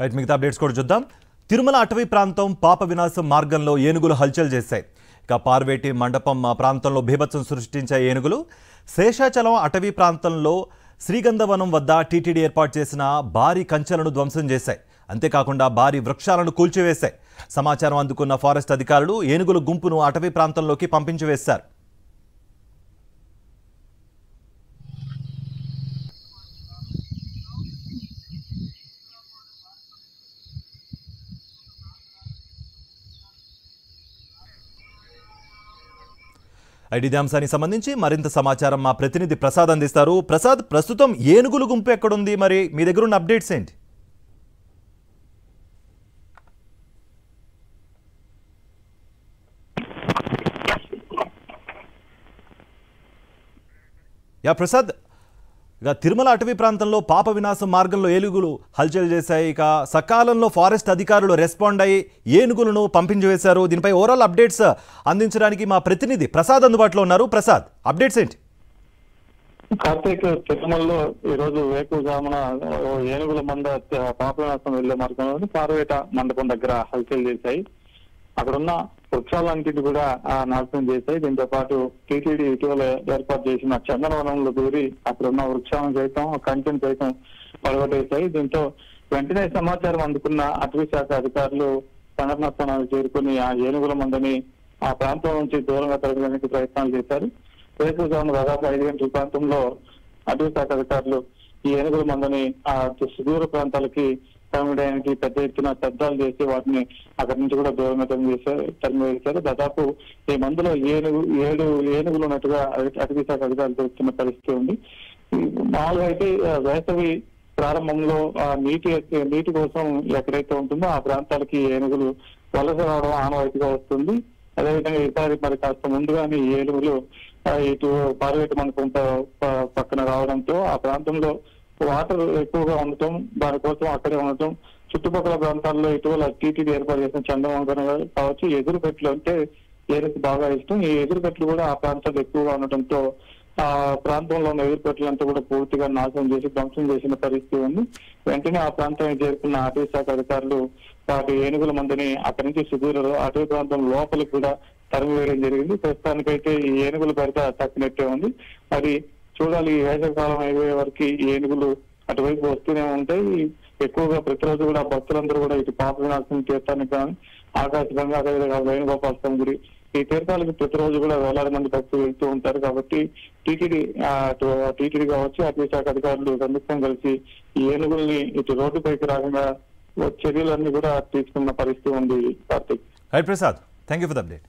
Right మిగతా updates కూడా చూద్దాం. తిరుమల అటవీ ప్రాంతం పాప వినాశం మార్గంలో ఏనుగులు హల్చల్ చేశాయి. ఇక పార్వేటి మండపం ప్రాంతంలో బీభత్సం సృష్టించే ఏనుగులు శేషాచలం అటవీ ప్రాంతంలో శ్రీగంధవనం వద్ద టీటీడీ ఏర్పాటు చేసిన భారీ కంచెలను ధ్వంసం చేశాయి. అంతేకాకుండా భారీ వృక్షాలను కూల్చివేశాయి. సమాచారం అందుకున్న ఫారెస్ట్ అధికారులు ఏనుగుల గుంపును అటవీ ప్రాంతంలోకి పంపించివేశారు. ఇదే అంశానికి సంబంధించి మరింత సమాచారం మా ప్రతినిధి ప్రసాద్ అందిస్తారు. ప్రసాద్, ప్రస్తుతం ఏనుగుల గుంపు ఎక్కడుంది, మరి మీ దగ్గర ఉన్న అప్డేట్స్ ఏంటి? ప్రసాద్, ఇక తిరుమల అటవీ ప్రాంతంలో పాప వినాశం మార్గంలో ఏనుగులు హల్చల్ చేశాయి. ఇక సకాలంలో ఫారెస్ట్ అధికారులు రెస్పాండ్ అయ్యి ఏనుగులను పంపించివేశారు. దీనిపై ఓవరాల్ అప్డేట్స్ అందించడానికి మా ప్రతినిధి ప్రసాద్ అందుబాటులో ఉన్నారు. ప్రసాద్, అప్డేట్స్ ఏంటి? కార్తీక్, తిరుమలలో ఈ రోజు వేకువజామున ఏనుగుల మంద పాప వినాశం వెళ్లే మార్గంలో పార్వేట మండపం దగ్గర హల్చల్ చేశాయి. అక్కడున్న వృక్షాలన్నింటినీ కూడా నాశనం చేశాయి. దీంతో పాటు టీటీడీ ఇటీవల ఏర్పాటు చేసిన చందనవనంలో దూరి అక్కడున్న వృక్షాలను సైతం కంచెను సైతం పడగొట్టేశాయి. దీంతో వెంటనే సమాచారం అందుకున్న అటవీ శాఖ అధికారులు సంఘటనా స్థానానికి చేరుకుని ఆ ఏనుగుల మందని ఆ ప్రాంతం నుంచి దూరంగా తరగడానికి ప్రయత్నాలు చేశారు. వేకువజామున దాదాపు 5 గంటల ప్రాంతంలో అటవీ శాఖ అధికారులు ఈ ఏనుగుల మందని ఆ సుదూర ప్రాంతాలకి తరమడానికి పెద్ద ఎత్తున శబ్దాలు చేసి వాటిని అక్కడి నుంచి కూడా దూరంగా తరిమివేశారు. దాదాపు ఈ మందులో 7 ఏనుగులు ఉన్నట్టుగా అటవీ శాఖ అధికారులు తెలుస్తున్న పరిస్థితి ఉంది. మామూలుగా అయితే వేసవి ప్రారంభంలో నీటి కోసం ఎక్కడైతే ఉంటుందో ఆ ప్రాంతాలకి ఏనుగులు వలస రావడం ఆనవాయితీగా వస్తుంది. అదేవిధంగా ఈసారి మరి కాస్త ముందుగానే ఈ ఏనుగులు ఇటు పార్వేటి మండపం పక్కన రావడంతో ఆ ప్రాంతంలో వాటర్ ఎక్కువగా ఉండటం, దానికోసం అక్కడే ఉండటం, చుట్టుపక్కల ప్రాంతాల్లో ఇటీవల టీటీడీ ఏర్పాటు చేసిన చందవంకన కావచ్చు, ఎదురుపెట్లు అంటే ఏనుగు బాగా ఇష్టం. ఈ ఎదురుపెట్లు కూడా ఆ ప్రాంతాల్లో ఎక్కువగా ఉండటంతో ఆ ప్రాంతంలో ఉన్న ఎదురుపెట్లంతా కూడా పూర్తిగా నాశనం చేసి ధ్వంసం చేసిన పరిస్థితి ఉంది. వెంటనే ఆ ప్రాంతానికి చేరుకున్న అటవీ శాఖ అధికారులు వాటి ఏనుగుల మందని అక్కడి నుంచి సుదూర అటవీ ప్రాంతం లోపలికి కూడా తరిమివేయడం జరిగింది. ప్రస్తుతానికైతే ఈ ఏనుగుల బయట తప్పినట్టే ఉంది. మరి చూడాలి, ఈ వేసవికాలం అయిపోయే వరకు ఏనుగులు అటువైపు వస్తూనే ఉంటాయి. ఎక్కువగా ప్రతిరోజు కూడా భక్తులందరూ కూడా ఇటు పాప వినాశనం తీర్థానికి కానీ ఆకాశగంగా, అదేవిధంగా వేణుగోపాల స్వామి గుడి ఈ తీర్థాలకు ప్రతిరోజు కూడా వేలాది మంది భక్తులు వెళ్తూ ఉంటారు. కాబట్టి టీటీడీ కావచ్చు, అటవీ శాఖ అధికారులు సంయుక్తం కలిసి ఈ ఏనుగుల్ని ఇటు రోడ్డుపైకి రాకుండా చర్యలన్నీ కూడా తీసుకున్న పరిస్థితి ఉంది. Karthik. Right Prasad, thank you for the update.